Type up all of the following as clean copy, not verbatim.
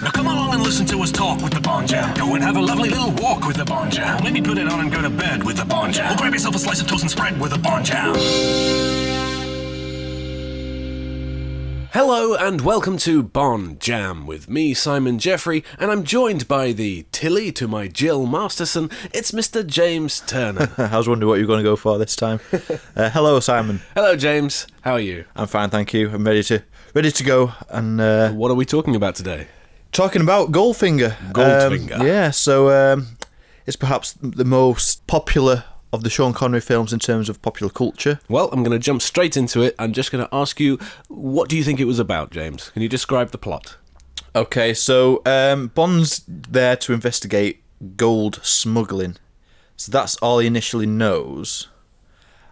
Now come along and listen to us talk with the Bond Jam. Go and have a lovely little walk with the Bond Jam. Or maybe put it on and go to bed with the Bond Jam. Or grab yourself a slice of toast and spread with the Bond Jam. Hello and welcome to Bond Jam with me, Simon Jeffrey, and I'm joined by the Tilly to my Jill Masterson. It's Mr. James Turner. I was wondering what you were going to go for this time. Hello, Simon. Hello, James. How are you? I'm fine, thank you. I'm ready to go. And what are we talking about today? Talking about Goldfinger. Goldfinger. So it's perhaps the most popular of the Sean Connery films in terms of popular culture. Well, I'm going to jump straight into it. I'm just going to ask you, what do you think it was about, James? Can you describe the plot? Okay, so Bond's there to investigate gold smuggling. So that's all he initially knows.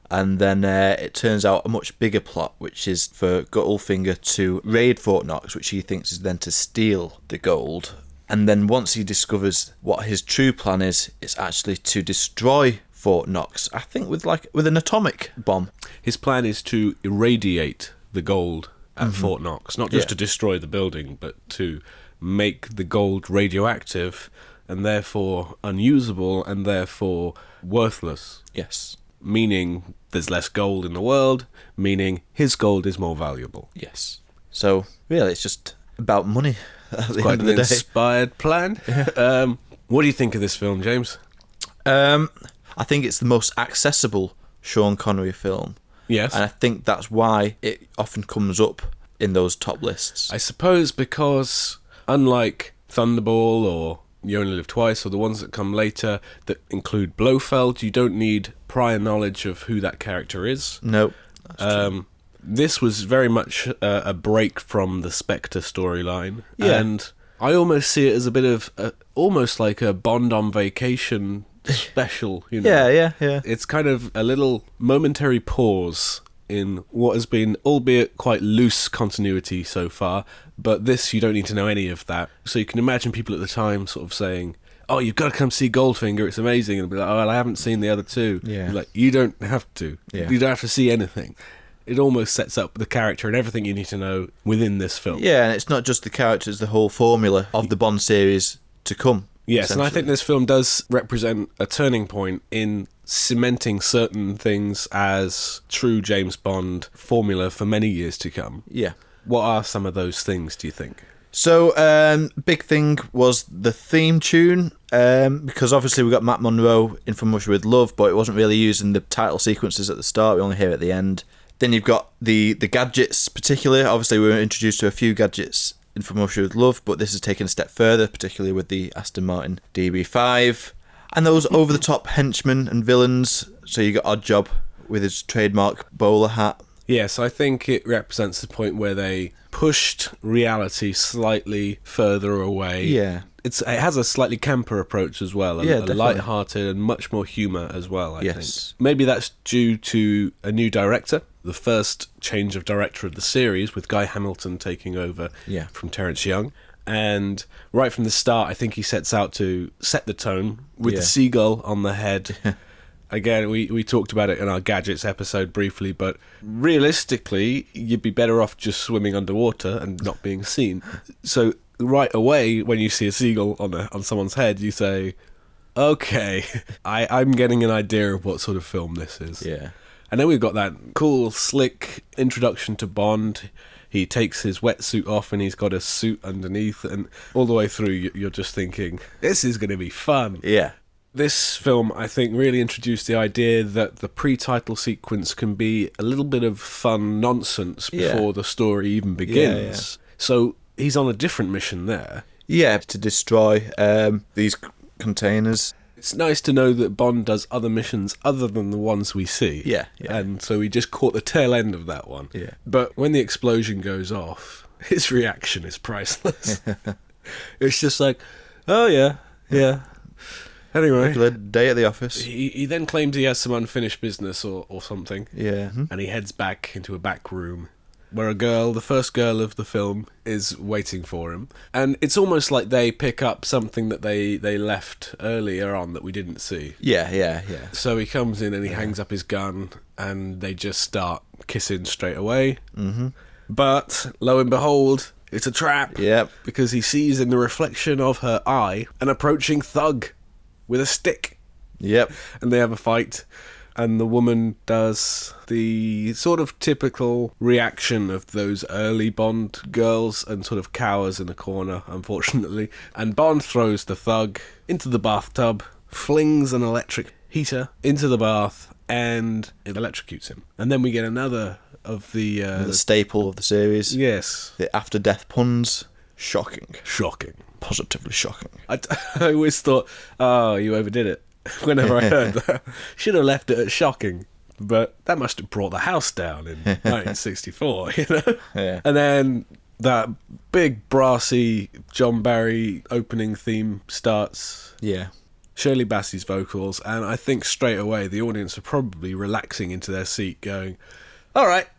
And then it turns out a much bigger plot, which is for Goldfinger to raid Fort Knox, which he thinks is then to steal the gold. And then once he discovers what his true plan is, it's actually to destroy Fort Knox, I think with an atomic bomb. His plan is to irradiate the gold at Fort Knox, not just to destroy the building, but to make the gold radioactive and therefore unusable and therefore worthless. Yes. Meaning there's less gold in the world, meaning his gold is more valuable. Yes. So, really, it's just about money at the Quite end of an the day. inspired plan. Yeah. What do you think of this film, James? I think it's the most accessible Sean Connery film. Yes. And I think that's why it often comes up in those top lists. I suppose because, unlike Thunderball or You Only Live Twice or the ones that come later that include Blofeld, you don't need prior knowledge of who that character is. No, that's true. This was very much a break from the Spectre storyline. Yeah. And I almost see it as a bit of, almost like a Bond on vacation special, you know. Yeah. It's kind of a little momentary pause in what has been, albeit quite loose continuity so far, but this, you don't need to know any of that. So you can imagine people at the time sort of saying, oh, you've got to come see Goldfinger, it's amazing, and be like, oh, well, I haven't seen the other two. Yeah. Like, you don't have to. Yeah. You don't have to see anything. It almost sets up the character and everything you need to know within this film. Yeah, and it's not just the characters, the whole formula of the Bond series to come. Yes, and I think this film does represent a turning point in cementing certain things as true James Bond formula for many years to come. Yeah. What are some of those things, do you think? So, big thing was the theme tune, because obviously we got Matt Monro in From Russia with Love, but it wasn't really used in the title sequences at the start, we only hear it at the end. Then you've got the gadgets particularly. Obviously we were introduced to a few gadgets in From Russia with Love, but this is taken a step further, particularly with the Aston Martin DB5. And those over-the-top henchmen and villains, so you got Oddjob with his trademark bowler hat. Yes, I think it represents the point where they pushed reality slightly further away. Yeah. It has a slightly camper approach as well, a Definitely. light-hearted and much more humour as well, I think. Yes. Maybe that's due to a new director, the first change of director of the series, with Guy Hamilton taking over from Terence Young. And right from the start, I think he sets out to set the tone with the seagull on the head. Again, we talked about it in our Gadgets episode briefly, but realistically, you'd be better off just swimming underwater and not being seen. So right away, when you see a seagull on someone's head, you say, okay, I'm getting an idea of what sort of film this is. Yeah. And then we've got that cool, slick introduction to Bond. He takes his wetsuit off and he's got a suit underneath, and all the way through you're just thinking, this is going to be fun. Yeah. This film, I think, really introduced the idea that the pre-title sequence can be a little bit of fun nonsense before the story even begins. Yeah. So he's on a different mission there. Yeah, to destroy these containers. It's nice to know that Bond does other missions other than the ones we see. Yeah. And so we just caught the tail end of that one. Yeah. But when the explosion goes off, his reaction is priceless. It's just like, oh yeah. Anyway. Regular day at the office. He then claims he has some unfinished business or something. Yeah. And he heads back into a back room where the first girl of the film, is waiting for him. And it's almost like they pick up something that they left earlier on that we didn't see. Yeah. So he comes in and he hangs up his gun and they just start kissing straight away. Mm-hmm. But, lo and behold, it's a trap. Yep. Because he sees in the reflection of her eye an approaching thug with a stick. Yep. And they have a fight. And the woman does the sort of typical reaction of those early Bond girls and sort of cowers in a corner, unfortunately. And Bond throws the thug into the bathtub, flings an electric heater into the bath, and it electrocutes him. And then we get another of the staple of the series. Yes. The after-death puns. Shocking. Shocking. Positively shocking. I always thought, oh, you overdid it. Whenever I heard that, should have left it at shocking, but that must have brought the house down in 1964, you know. Yeah. And then that big brassy John Barry opening theme starts. Yeah. Shirley Bassey's vocals, and I think straight away the audience are probably relaxing into their seat, going, "All right,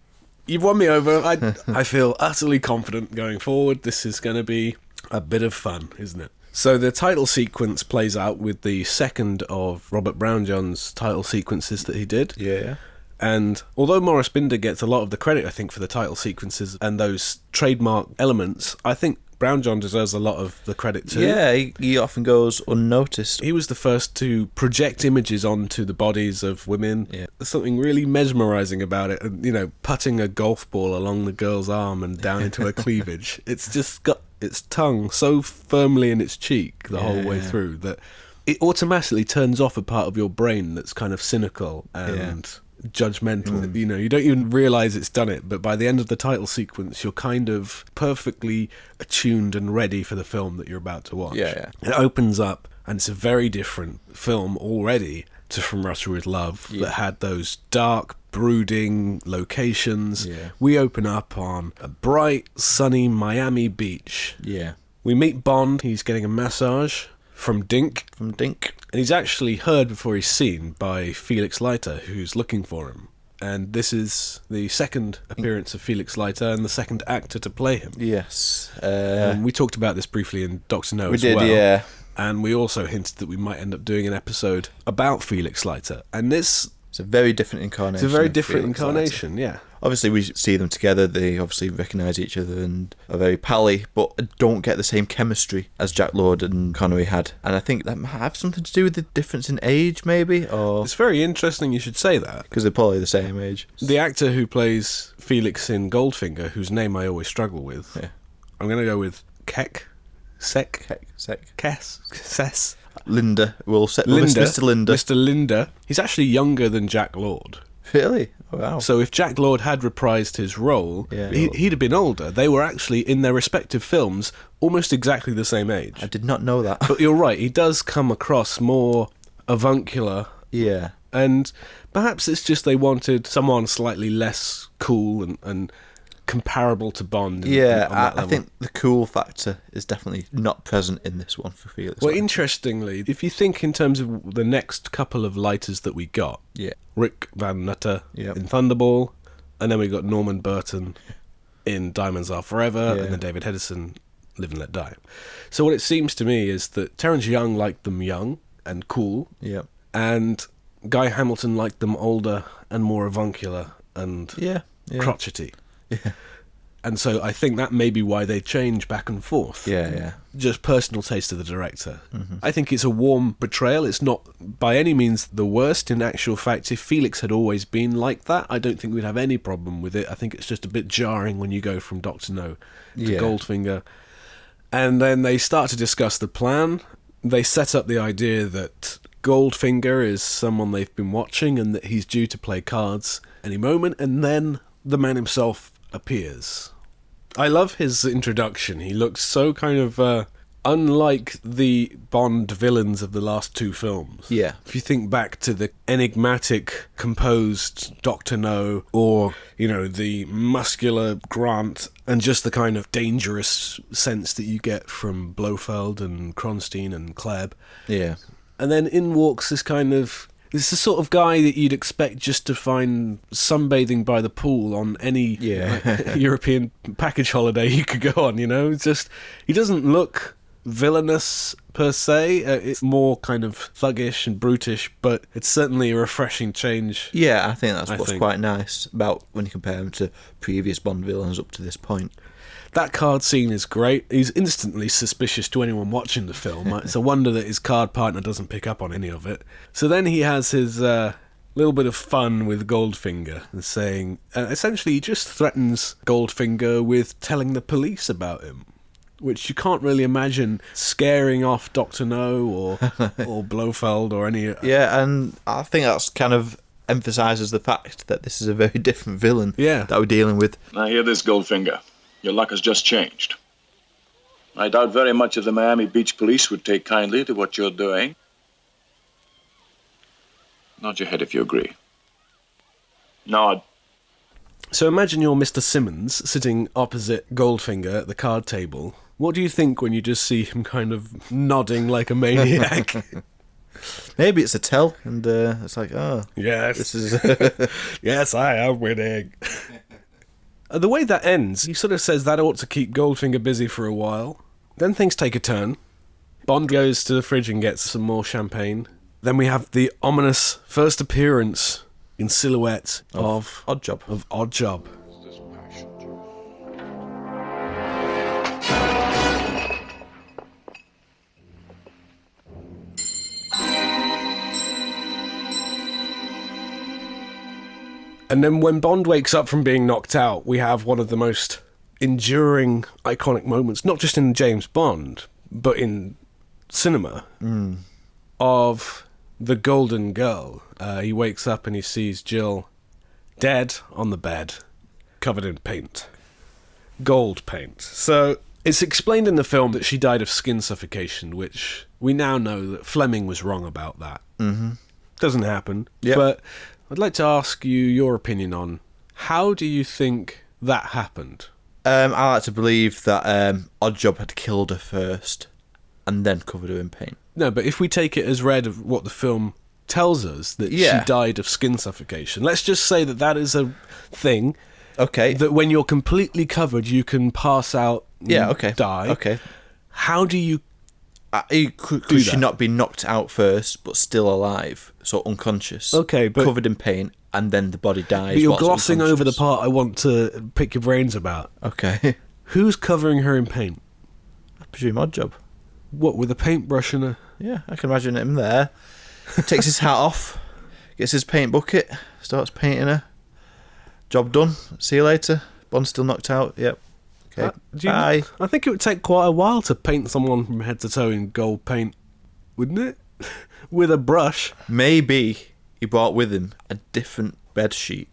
you've won me over. I feel utterly confident going forward. This is going to be a bit of fun, isn't it?" So the title sequence plays out with the second of Robert Brownjohn's title sequences that he did. Yeah. And although Maurice Binder gets a lot of the credit, I think, for the title sequences and those trademark elements, I think Brownjohn deserves a lot of the credit too. Yeah, he often goes unnoticed. He was the first to project images onto the bodies of women. Yeah. There's something really mesmerising about it. And, you know, putting a golf ball along the girl's arm and down into her cleavage. It's just got its tongue so firmly in its cheek the whole way through that it automatically turns off a part of your brain that's kind of cynical and judgmental. You know, you don't even realise it's done it, but by the end of the title sequence you're kind of perfectly attuned and ready for the film that you're about to watch. It opens up and it's a very different film already to From Russia With Love that had those dark, brooding locations. We open up on a bright, sunny Miami beach. We meet Bond. He's getting a massage from Dink. And he's actually heard before he's seen by Felix Leiter, who's looking for him. And this is the second appearance of Felix Leiter and the second actor to play him. We talked about this briefly in Dr. No as well. We did. And we also hinted that we might end up doing an episode about Felix Leiter. And this... It's a very different incarnation. It's a very different incarnation, yeah. Obviously, we see them together. They obviously recognise each other and are very pally, but don't get the same chemistry as Jack Lord and Connery had. And I think that might have something to do with the difference in age, maybe? Or it's very interesting you should say that. Because they're probably the same age. The actor who plays Felix in Goldfinger, whose name I always struggle with, I'm going to go with Kess. Linda. Mr. Linda. Mr. Linda. He's actually younger than Jack Lord. Really? Oh, wow. So if Jack Lord had reprised his role, he'd have been older. They were actually, in their respective films, almost exactly the same age. I did not know that. But you're right, he does come across more avuncular. Yeah. And perhaps it's just they wanted someone slightly less cool and comparable to Bond. I think the cool factor is definitely not present in this one for Felix. Well, interestingly, if you think in terms of the next couple of lighters that we got, Rick Van Nutter in Thunderball, and then we got Norman Burton in Diamonds Are Forever, and then David Hedison, Live and Let Die. So what it seems to me is that Terence Young liked them young and cool, and Guy Hamilton liked them older and more avuncular and crotchety. And so I think that may be why they change back and forth. Just personal taste of the director. I think it's a warm portrayal. It's not by any means the worst. In actual fact, if Felix had always been like that, I don't think we'd have any problem with it. I think it's just a bit jarring when you go from Dr. No to Goldfinger. And then they start to discuss the plan. They set up the idea that Goldfinger is someone they've been watching and that he's due to play cards any moment, and then the man himself appears. I love his introduction. He looks so kind of unlike the Bond villains of the last two films. If you think back to the enigmatic, composed Dr. No, or, you know, the muscular Grant, and just the kind of dangerous sense that you get from Blofeld and Kronstein and Klebb. And then in walks this kind of... It's the sort of guy that you'd expect just to find sunbathing by the pool on any European package holiday you could go on, you know? It's just, he doesn't look villainous per se. It's more kind of thuggish and brutish, but it's certainly a refreshing change. I think that's what's quite nice about when you compare him to previous Bond villains up to this point. That card scene is great. He's instantly suspicious to anyone watching the film. It's a wonder that his card partner doesn't pick up on any of it. So then he has his little bit of fun with Goldfinger and saying, essentially he just threatens Goldfinger with telling the police about him, which you can't really imagine scaring off Dr. No or Blofeld or any... Yeah, and I think that's kind of emphasises the fact that this is a very different villain that we're dealing with. Now hear this, Goldfinger. Your luck has just changed. I doubt very much if the Miami Beach police would take kindly to what you're doing. Nod your head if you agree. Nod. So imagine you're Mr. Simmons sitting opposite Goldfinger at the card table. What do you think when you just see him kind of nodding like a maniac? Maybe it's a tell, and it's like, oh, yes, this is yes, I am winning. The way that ends, he sort of says that ought to keep Goldfinger busy for a while. Then things take a turn. Bond goes to the fridge and gets some more champagne. Then we have the ominous first appearance in silhouette of Oddjob. And then when Bond wakes up from being knocked out, we have one of the most enduring, iconic moments, not just in James Bond, but in cinema, of the Golden Girl. He wakes up and he sees Jill dead on the bed, covered in paint. Gold paint. So it's explained in the film that she died of skin suffocation, which we now know that Fleming was wrong about that. Mm-hmm. Doesn't happen. Yep. But I'd like to ask you your opinion on how do you think that happened? I like to believe that Oddjob had killed her first and then covered her in paint. No, but if we take it as read of what the film tells us, that she died of skin suffocation, let's just say that that is a thing. Okay. That when you're completely covered, you can pass out and die. Okay. How do you could she not be knocked out first, but still alive, so unconscious? Okay, but covered in paint, and then the body dies. But you're whilst glossing over the unconscious. part I want to pick your brains about. Okay. Who's covering her in paint? I presume Oddjob. What, with a paintbrush and a... Yeah, I can imagine him there. Takes his hat off, gets his paint bucket, starts painting her. Job done. See you later. Bond's still knocked out. Yep. Okay. Bye. I think it would take quite a while to paint someone from head to toe in gold paint, wouldn't it? With a brush. Maybe he brought with him a different bed sheet,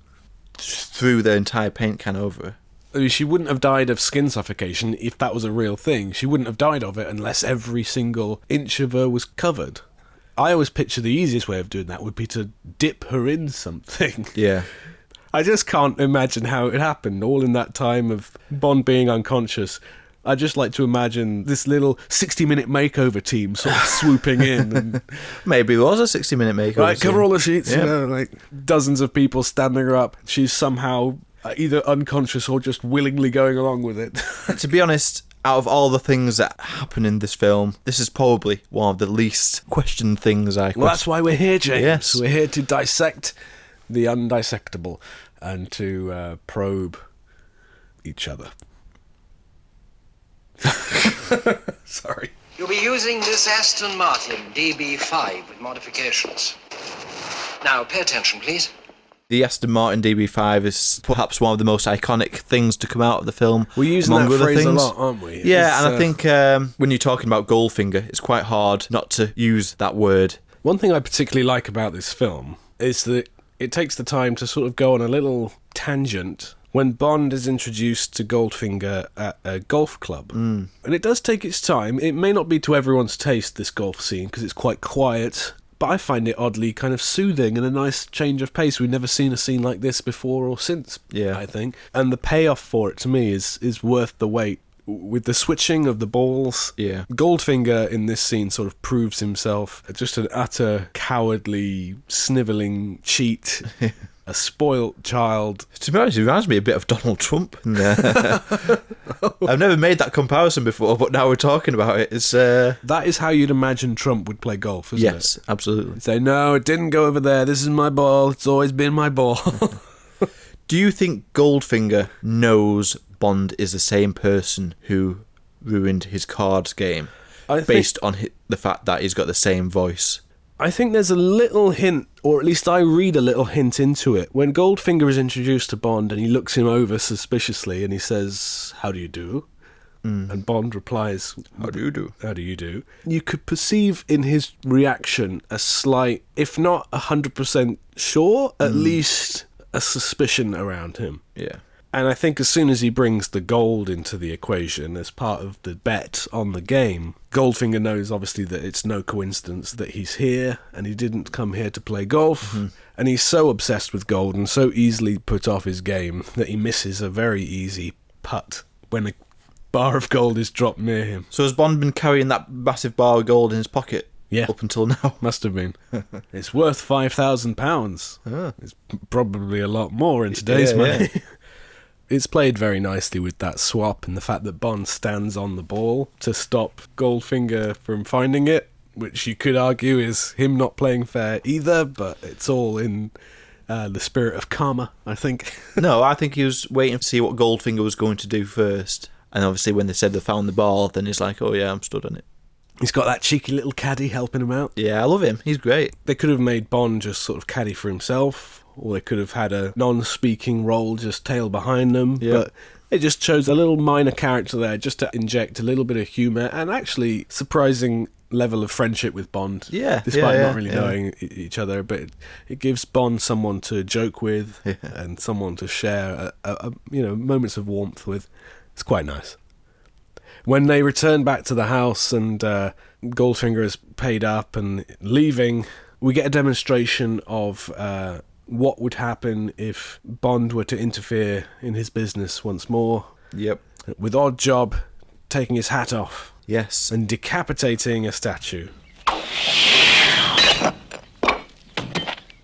threw the entire paint can over her. I mean, she wouldn't have died of skin suffocation if that was a real thing. She wouldn't have died of it unless every single inch of her was covered. I always picture the easiest way of doing that would be to dip her in something. Yeah. I just can't imagine how it happened, all in that time of Bond being unconscious. I just like to imagine this little 60-minute makeover team sort of swooping in. And, maybe it was a 60-minute makeover. right, cover all the sheets, Yeah. you know, like dozens of people standing her up. She's somehow either unconscious or just willingly going along with it. To be honest, out of all the things that happen in this film, this is probably one of the least questioned things I question. Well, that's why we're here, James. Yes. We're here to dissect the undissectable and to probe each other. Sorry. You'll be using this Aston Martin DB5 with modifications. Now, pay attention, please. The Aston Martin DB5 is perhaps one of the most iconic things to come out of the film. We're using among that other phrase things. a lot, aren't we? Yeah, and I think when you're talking about Goldfinger, it's quite hard not to use that word. One thing I particularly like about this film is that it takes the time to sort of go on a little tangent when Bond is introduced to Goldfinger at a golf club. And it does take its time. It may not be to everyone's taste, this golf scene, because it's quite quiet, but I find it oddly kind of soothing and a nice change of pace. We've never seen a scene like this before or since, I think. And the payoff for it, to me, is worth the wait. With the switching of the balls, Goldfinger in this scene sort of proves himself just an utter cowardly, snivelling cheat, a spoilt child. To be honest, it reminds me a bit of Donald Trump. I've never made that comparison before, but now we're talking about it. It's That is how you'd imagine Trump would play golf, isn't it? yes, absolutely. Say, no, it didn't go over there. This is my ball. It's always been my ball. Do you think Goldfinger knows Bond is the same person who ruined his cards game, based on the fact that he's got the same voice. I think there's a little hint, or at least I read a little hint into it. When Goldfinger is introduced to Bond and he looks him over suspiciously and he says, "How do you do?" And Bond replies, "How do you do?" How do you do? You could perceive in his reaction a slight, if not 100% sure, at least a suspicion around him. Yeah. And I think as soon as he brings the gold into the equation as part of the bet on the game, Goldfinger knows obviously that it's no coincidence that he's here and he didn't come here to play golf. And he's so obsessed with gold and so easily put off his game that he misses a very easy putt when a bar of gold is dropped near him. So has Bond been carrying that massive bar of gold in his pocket up until now? Must have been. It's worth £5,000. It's probably a lot more in today's money. Yeah. It's played very nicely with that swap and the fact that Bond stands on the ball to stop Goldfinger from finding it, which you could argue is him not playing fair either, but it's all in the spirit of karma, I think. No, I think he was waiting to see what Goldfinger was going to do first. And obviously when they said they found the ball, then he's like, oh yeah, I'm stood on it. He's got that cheeky little caddy helping him out. Yeah, I love him. He's great. They could have made Bond just sort of caddy for himself, or they could have had a non-speaking role just tail behind them. Yeah. But it just chose a little minor character there just to inject a little bit of humour and actually surprising level of friendship with Bond. Yeah. Despite not really knowing each other, but it gives Bond someone to joke with and someone to share moments of warmth with. It's quite nice. When they return back to the house and Goldfinger is paid up and leaving, we get a demonstration of what would happen if Bond were to interfere in his business once more. Yep. With Oddjob taking his hat off. Yes. And decapitating a statue.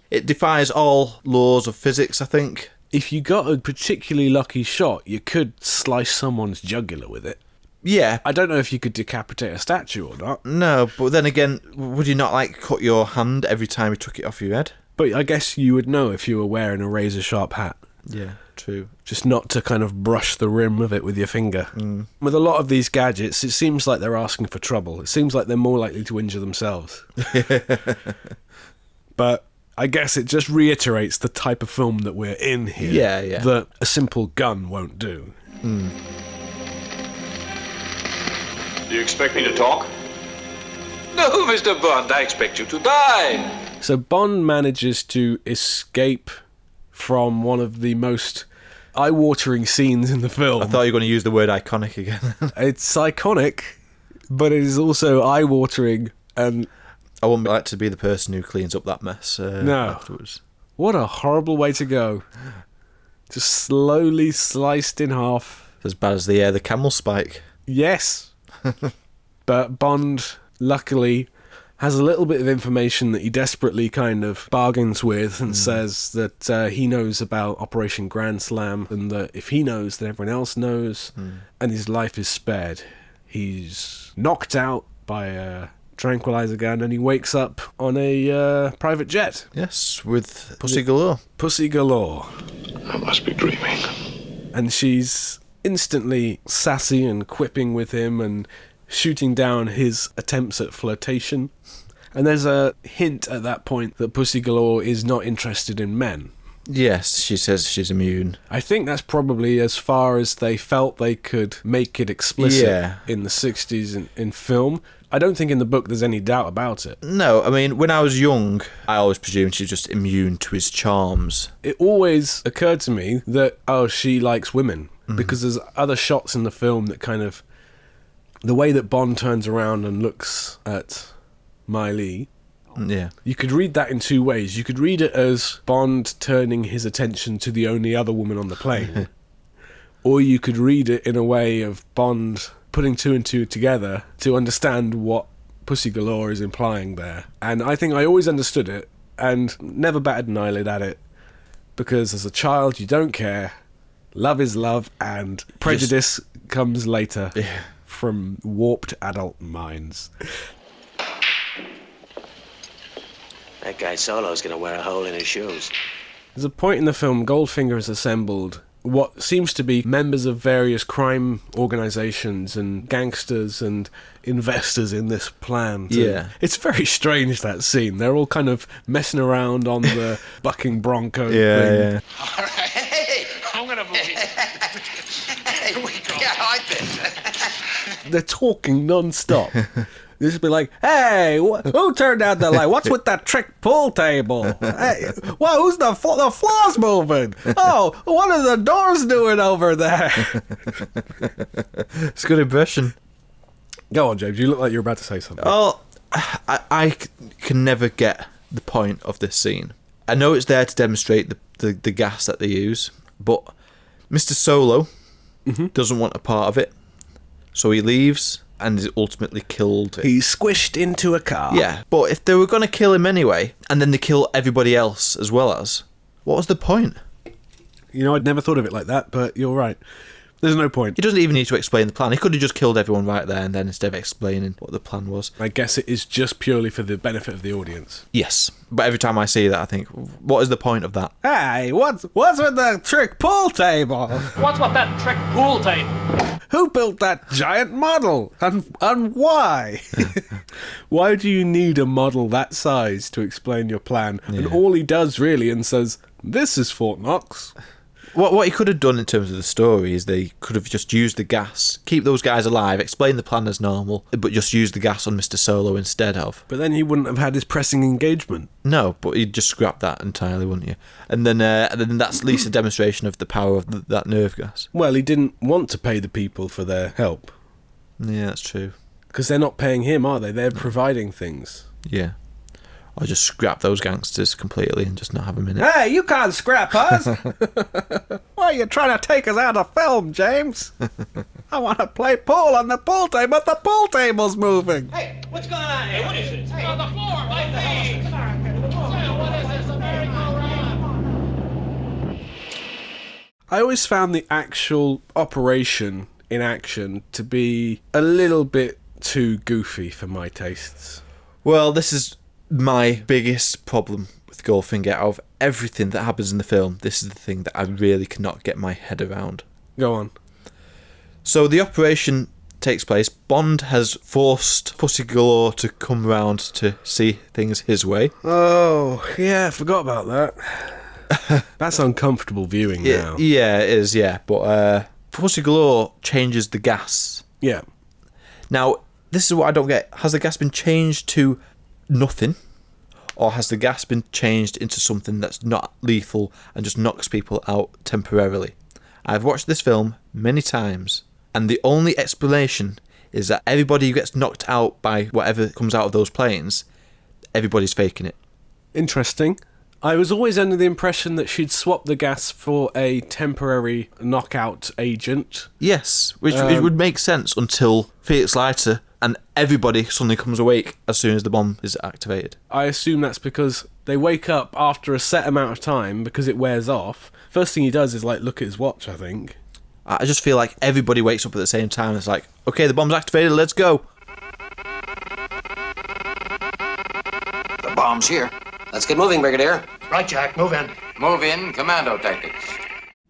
It defies all laws of physics, I think. If you got a particularly lucky shot, you could slice someone's jugular with it. Yeah. I don't know if you could decapitate a statue or not. No, but then again, would you not cut your hand every time you took it off your head? But I guess you would know if you were wearing a razor-sharp hat. Yeah, true. Just not to kind of brush the rim of it with your finger. With a lot of these gadgets, it seems like they're asking for trouble. It seems like they're more likely to injure themselves. But I guess it just reiterates the type of film that we're in here. Yeah. That a simple gun won't do. Do you expect me to talk? No, Mr. Bond, I expect you to die. So Bond manages to escape from one of the most eye-watering scenes in the film. I thought you were going to use the word iconic again. It's iconic, but it is also eye-watering, and I wouldn't like to be the person who cleans up that mess afterwards. What a horrible way to go. Just slowly sliced in half. As bad as the camel spike. Yes. But Bond, luckily, has a little bit of information that he desperately kind of bargains with and says that he knows about Operation Grand Slam and that if he knows, then everyone else knows, and his life is spared. He's knocked out by a tranquilizer gun and he wakes up on a private jet. Yes, with Pussy Galore. Pussy Galore. I must be dreaming. And she's instantly sassy and quipping with him and shooting down his attempts at flirtation. And there's a hint at that point that Pussy Galore is not interested in men. Yes, she says she's immune. I think that's probably as far as they felt they could make it explicit in the 60s in film. I don't think in the book there's any doubt about it. No, I mean, when I was young, I always presumed she's just immune to his charms. It always occurred to me that, she likes women. Because there's other shots in the film that kind of... The way that Bond turns around and looks at Miley... Yeah. You could read that in two ways. You could read it as Bond turning his attention to the only other woman on the plane. Or you could read it in a way of Bond putting two and two together to understand what Pussy Galore is implying there. And I think I always understood it and never batted an eyelid at it because as a child you don't care. Love is love and prejudice comes later from warped adult minds. That guy Solo's gonna wear a hole in his shoes. There's a point in the film Goldfinger has assembled what seems to be members of various crime organisations and gangsters and investors in this plan. It's very strange, that scene. They're all kind of messing around on the bucking bronco thing. Yeah. All right. Hey, I'm gonna move you. here we go. Yeah, I bet. They're talking non-stop. This would be like, hey, who turned out the light? What's with that trick pool table? Hey, who's the floor's moving? Oh, what are the doors doing over there? It's a good impression. Go on, James. You look like you're about to say something. Oh, I can never get the point of this scene. I know it's there to demonstrate the gas that they use, but Mr. Solo doesn't want a part of it, so he leaves and is ultimately killed. He's squished into a car. Yeah, but if they were going to kill him anyway, and then they kill everybody else as well as, what was the point? You know, I'd never thought of it like that, but you're right. There's no point. He doesn't even need to explain the plan. He could have just killed everyone right there and then instead of explaining what the plan was. I guess it is just purely for the benefit of the audience. Yes, but every time I see that, I think, what is the point of that? Hey, what's with the trick pool table? What's with that trick pool table? Who built that giant model? And why? Why do you need a model that size to explain your plan? Yeah. And all he does really and says, this is Fort Knox. What he could have done in terms of the story is they could have just used the gas, keep those guys alive, explain the plan as normal, but just use the gas on Mr. Solo instead of. But then he wouldn't have had his pressing engagement. No, but he'd just scrap that entirely, wouldn't you? And then that's at least a demonstration of the power of that nerve gas. Well, he didn't want to pay the people for their help. Yeah, that's true. Because they're not paying him, are they? They're providing things. Yeah. Or just scrap those gangsters completely and just not have them in it. Hey, you can't scrap us! Why are you trying to take us out of film, James? I want to play pool on the pool table, but the pool table's moving. Hey, what's going on here? What is it? Hey, on the floor, my feet! What is this? A merry-go-round? I always found the actual operation in action to be a little bit too goofy for my tastes. Well, this is my biggest problem with Goldfinger. Out of everything that happens in the film, this is the thing that I really cannot get my head around. Go on. So the operation takes place. Bond has forced Pussy Galore to come round to see things his way. Oh, yeah, I forgot about that. That's uncomfortable viewing now. Yeah, it is, yeah. But Pussy Galore changes the gas. Yeah. Now, this is what I don't get. Has the gas been changed to nothing, or has the gas been changed into something that's not lethal and just knocks people out temporarily? I've watched this film many times, and the only explanation is that everybody who gets knocked out by whatever comes out of those planes, everybody's faking it. Interesting. I was always under the impression that she'd swap the gas for a temporary knockout agent. Yes, which it would make sense until Felix Leiter and everybody suddenly comes awake as soon as the bomb is activated. I assume that's because they wake up after a set amount of time because it wears off. First thing he does is look at his watch, I think. I just feel like everybody wakes up at the same time. It's like, okay, the bomb's activated, let's go. The bomb's here. Let's get moving, Brigadier. Right, Jack, move in. Move in, commando tactics.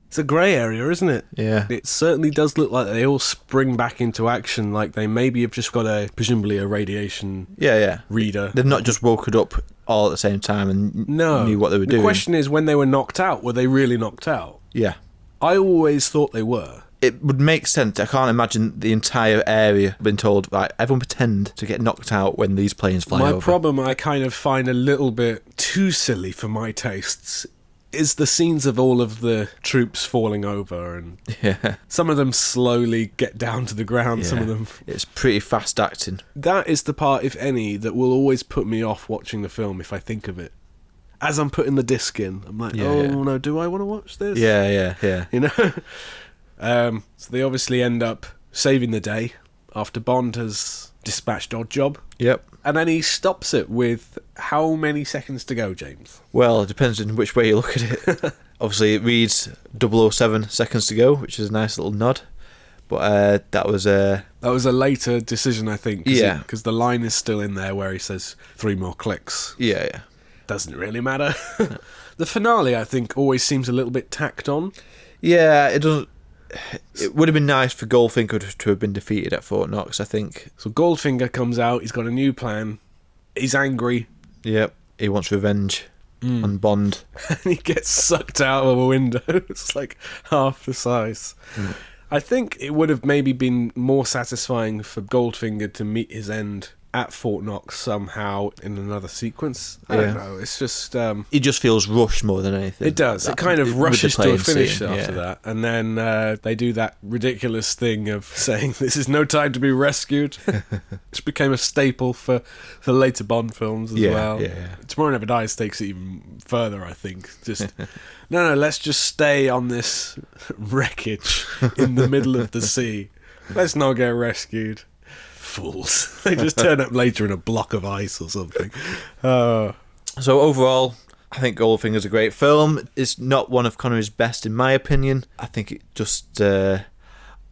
It's a grey area, isn't it? Yeah. It certainly does look like they all spring back into action, like they maybe have just got presumably a radiation reader. They've not just woken up all at the same time and knew what they were doing. The question is, when they were knocked out, were they really knocked out? Yeah. I always thought they were. It would make sense. I can't imagine the entire area being told, right, everyone pretend to get knocked out when these planes fly over. My problem, I kind of find a little bit too silly for my tastes, is the scenes of all of the troops falling over, and some of them slowly get down to the ground, some of them... It's pretty fast acting. That is the part, if any, that will always put me off watching the film if I think of it. As I'm putting the disc in, I'm like, no, do I want to watch this? Yeah. You know? So they obviously end up saving the day after Bond has dispatched Oddjob. Yep. And then he stops it with how many seconds to go, James? Well, it depends on which way you look at it. Obviously, it reads 007 seconds to go, which is a nice little nod. But that was a later decision, I think. Yeah. Because the line is still in there where he says 3 more clicks. Yeah. Doesn't really matter. The finale, I think, always seems a little bit tacked on. Yeah, it doesn't. It would have been nice for Goldfinger to have been defeated at Fort Knox, I think. So Goldfinger comes out, he's got a new plan, he's angry. Yep, he wants revenge on Bond. And he gets sucked out of a window. It's like half the size. I think it would have maybe been more satisfying for Goldfinger to meet his end at Fort Knox somehow in another sequence. I don't know. It's just... It just feels rushed more than anything. It does. It kind of rushes to a finish scene, after that. And then they do that ridiculous thing of saying, this is no time to be rescued. Which became a staple for later Bond films as well. Yeah. Tomorrow Never Dies takes it even further, I think. Just... No, let's just stay on this wreckage in the middle of the sea. Let's not get rescued. Fools. They just turn up later in a block of ice or something. So overall, I think Goldfinger's a great film. It's not one of Connery's best, in my opinion. I think it just... there's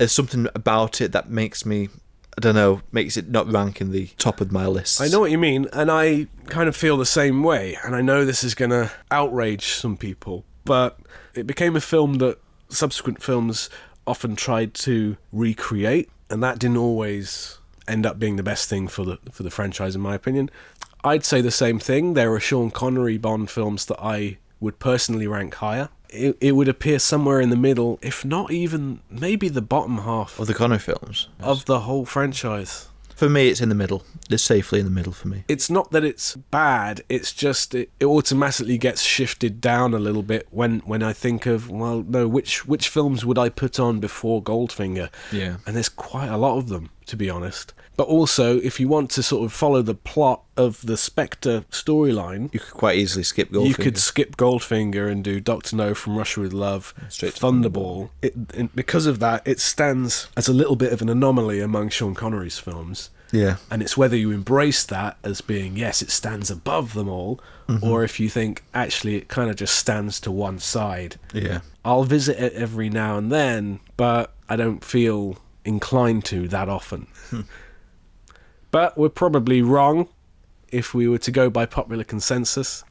something about it that makes me... I don't know, makes it not rank in the top of my list. I know what you mean, and I kind of feel the same way. And I know this is going to outrage some people, but it became a film that subsequent films often tried to recreate, and that didn't always end up being the best thing for the franchise, in my opinion. I'd say the same thing. There are Sean Connery Bond films that I would personally rank higher. It would appear somewhere in the middle, if not even maybe the bottom half of the Connery films of the whole franchise. For me, it's in the middle. It's safely in the middle for me. It's not that it's bad, it's just it automatically gets shifted down a little bit when I think of, well, no, which films would I put on before Goldfinger? Yeah. And there's quite a lot of them, to be honest. But also, if you want to sort of follow the plot of the Spectre storyline... You could quite easily skip Goldfinger. You could skip Goldfinger and do Dr. No from Russia with Love, straight to Thunderball. Because of that, it stands as a little bit of an anomaly among Sean Connery's films. Yeah. And it's whether you embrace that as being, yes, it stands above them all, or if you think, actually, it kind of just stands to one side. Yeah. I'll visit it every now and then, but I don't feel inclined to that often. But we're probably wrong if we were to go by popular consensus.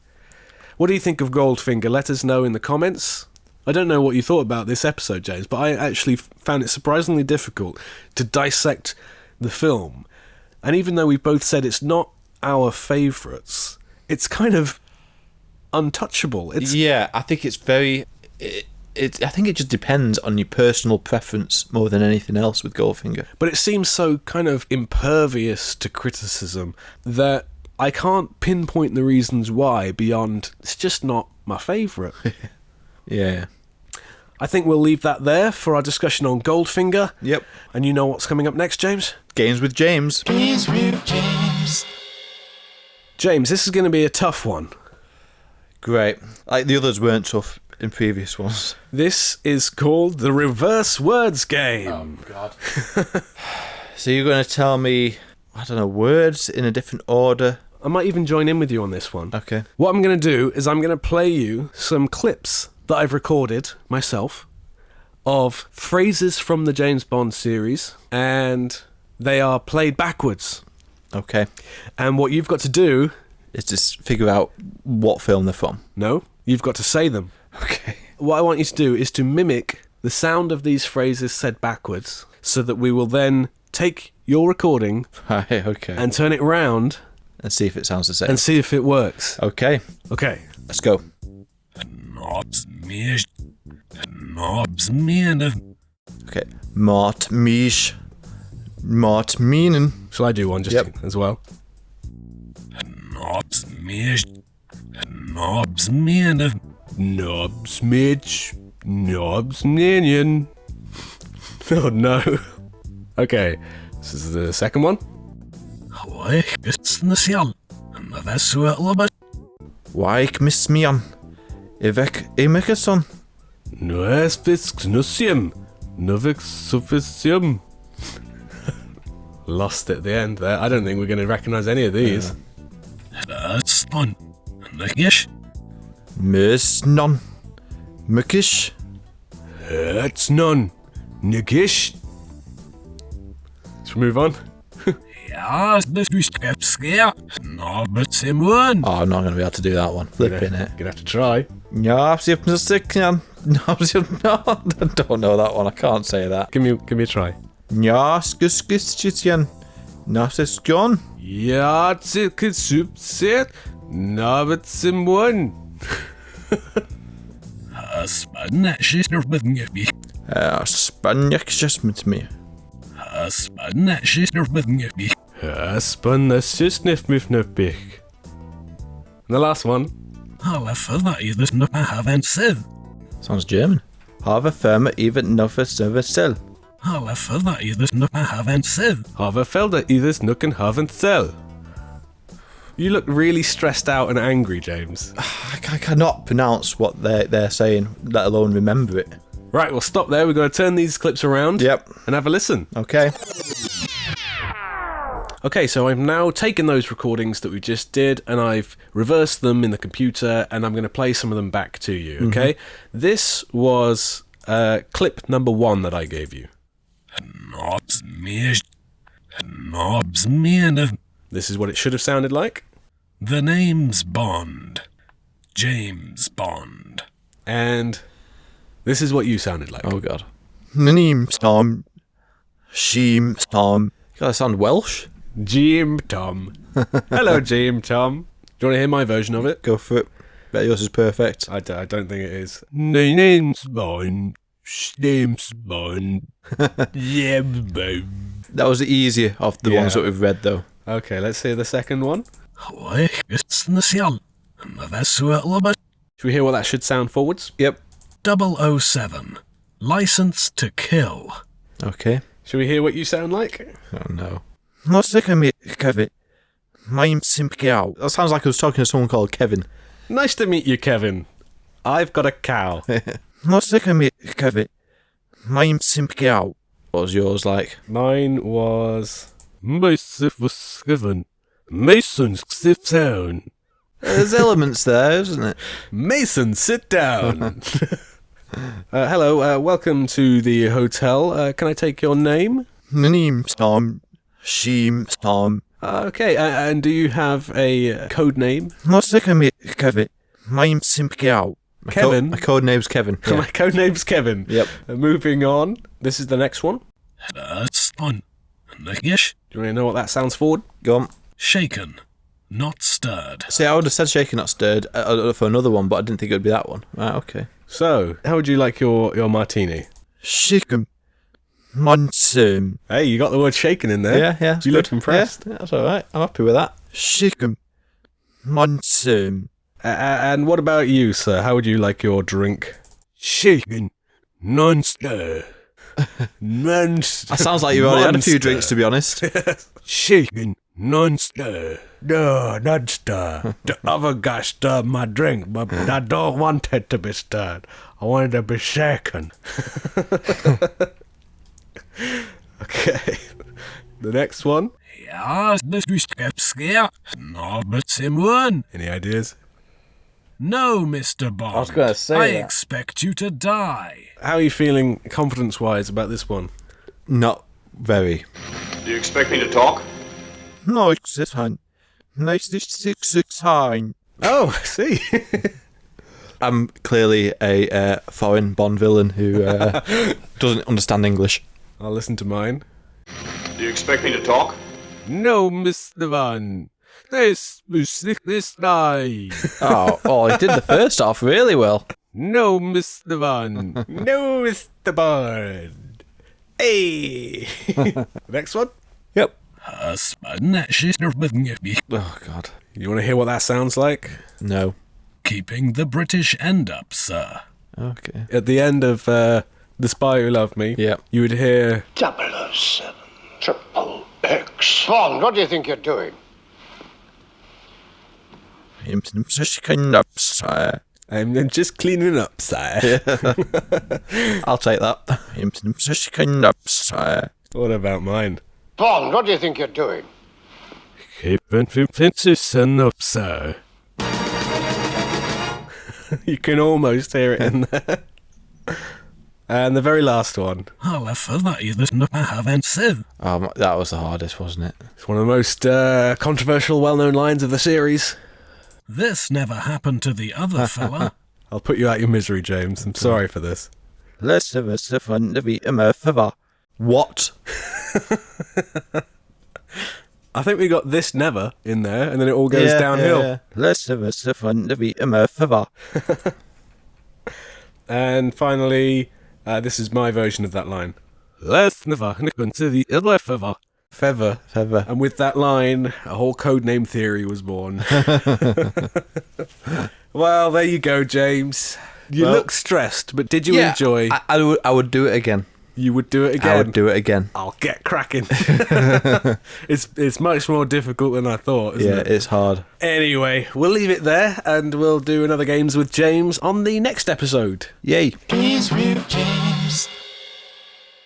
What do you think of Goldfinger? Let us know in the comments. I don't know what you thought about this episode, James, but I actually found it surprisingly difficult to dissect the film. And even though we both said it's not our favourites, it's kind of untouchable. Yeah, I think it's very... I think it just depends on your personal preference more than anything else with Goldfinger. But it seems so kind of impervious to criticism that I can't pinpoint the reasons why beyond it's just not my favourite. Yeah. I think we'll leave that there for our discussion on Goldfinger. Yep. And you know what's coming up next, James? Games with James. Games with James. James, this is going to be a tough one. Great. Like the others weren't tough in previous ones. This is called the Reverse Words Game. Oh, God. So you're going to tell me, I don't know, words in a different order? I might even join in with you on this one. Okay. What I'm going to do is I'm going to play you some clips that I've recorded myself of phrases from the James Bond series, and they are played backwards. Okay. And what you've got to do... is just figure out what film they're from. No, you've got to say them. Okay. What I want you to do is to mimic the sound of these phrases said backwards, so that we will then take your recording Right, okay. and turn it round And see if it sounds the same. and see if it works. Okay. Okay. Let's go. Okay. Mart Mish. Mart Minen. Shall I do one just Yep. as well? Knobs Mitch. Knobs Minion. Oh no. Okay. This is the second one. Waik Miss Mian. Ivek Emekesson. Nuespisnusiem. Novixufisium. Lost at the end there. I don't think we're going to recognise any of these. Mesnon. Mukish. It's none. Nigish. Should we move on? Oh, I'm not going to be able to do that one. Flipping it. Gonna have to try. Ja, 7 stycken. No, I don't know that one. I can't say that. Give me a try. Ja, skuskischian. Nasesjon. Ja, subset. Navetsimon. Spanjakjes met me. Aspanasisnifmifnifbich. And the last one. Sounds German. Have firma even nuffer servicel. Haverfelder Edith Nucken Haven Cell. You look really stressed out and angry, James. I cannot pronounce what they're saying, let alone remember it. Right, we'll stop there. We're going to turn these clips around. Yep. And have a listen. Okay. Okay, so I've now taken those recordings that we just did and I've reversed them in the computer and I'm going to play some of them back to you, okay? This was clip number 1 that I gave you. This is what it should have sounded like. The name's Bond. James Bond. And this is what you sounded like. Oh, God. Name's Tom. Sheem's Tom. You gotta sound Welsh. Jim Tom. Hello, Jim Tom. Do you want to hear my version of it? Go for it. Bet yours is perfect. I don't think it is. My name's Bond. James Bond. Yeah, babe. That was the easier of the ones that we've read, though. Okay, let's hear the second one. Should we hear what that should sound forwards? Yep. 007. License to Kill. Okay. Should we hear what you sound like? Oh, no. That sounds like I was talking to someone called Kevin. Nice to meet you, Kevin. I've got a cow. What was yours like? Mine was... Mason, sit down. There's elements there, isn't it? Mason, sit down. Hello, welcome to the hotel. Can I take your name? My name's Tom. Sheem's Tom. Okay, and do you have a code name? Kevin. Kevin? My code name's Kevin. Yeah. My code name's Kevin. Yep. Moving on. This is the next one. That's on. Do you want to know what that sounds forward? Go on. Shaken. Not stirred. See, I would have said shaken, not stirred for another one, but I didn't think it would be that one. Right, okay. So, how would you like your martini? Shaken. Monsoon. Hey, you got the word shaken in there. Yeah. You look impressed. Yeah, that's all right. I'm happy with that. Shaken. Monsoon. And what about you, sir? How would you like your drink? Shaken. Non-stir. That sounds like you've already had a few drinks, to be honest. Shaken. Non-stir. No, not stir. The other guy stirred my drink, but I don't want it to be stirred. I want it to be shaken. Okay. The next one. Any ideas? No, Mr. Bond. I was going to say I that. expect you to die. How are you feeling confidence-wise about this one? Not very. Do you expect me to talk? No, it's fine. Nice to fine. Oh, I see. I'm clearly a foreign Bond villain who doesn't understand English. I'll listen to mine. Do you expect me to talk? No, Mr. Van. This die. Oh, he did the first half really well. No, Mr. Van. No, Mr. Bond. Hey. Next one. Yep. Oh, God. You want to hear what that sounds like? No. Keeping the British end up, sir. Okay. At the end of The Spy Who Loved Me, Yep. you would hear... 007 Triple X. Bond, what do you think you're doing? I'm just cleaning up, sire. I'm just cleaning up, sire. I'll take that. I'm just cleaning up, sire. What about mine? Bond, what do you think you're doing? Keeping fences up, sir. You can almost hear it in there. And the very last one. Oh, that was the hardest, wasn't it? It's one of the most controversial, well-known lines of the series. This never happened to the other fella. I'll put you out your misery, James. I'm sorry for this. Let's have us the fun to be a forever. What? I think we got This Never in there, and then it all goes downhill. Yeah. Let's have us the fun to be a forever. And finally, this is my version of that line. Let's never go to the other feather. Feather. And with that line, a whole codename theory was born. Well, there you go, James. You look stressed, but did you enjoy? I would do it again. You would do it again? I would do it again. I'll get cracking. It's much more difficult than I thought, isn't it? Yeah, it's hard. Anyway, we'll leave it there, and we'll do another Games with James on the next episode. Yay. Games with James.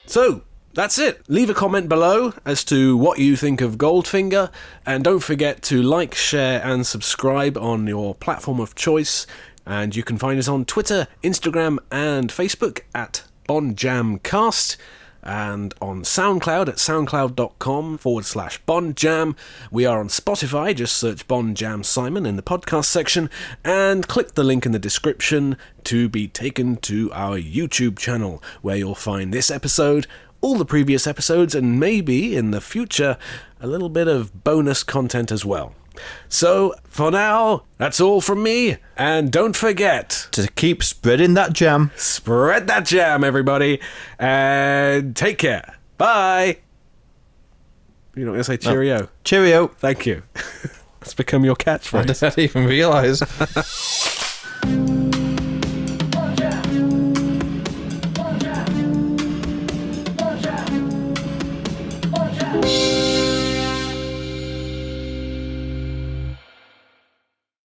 So, that's it. Leave a comment below as to what you think of Goldfinger, and don't forget to like, share, and subscribe on your platform of choice. And you can find us on Twitter, Instagram, and Facebook at BondJamCast, and on SoundCloud at soundcloud.com/BondJam. We are on Spotify, just search Bond Jam Simon in the podcast section, and click the link in the description to be taken to our YouTube channel, where you'll find this episode, all the previous episodes, and maybe, in the future, a little bit of bonus content as well. So, for now, that's all from me, and don't forget to keep spreading that jam. Spread that jam, everybody, and take care. Bye. You're not going to say cheerio? No. Cheerio. Thank you. It's become your catchphrase. I didn't even realise.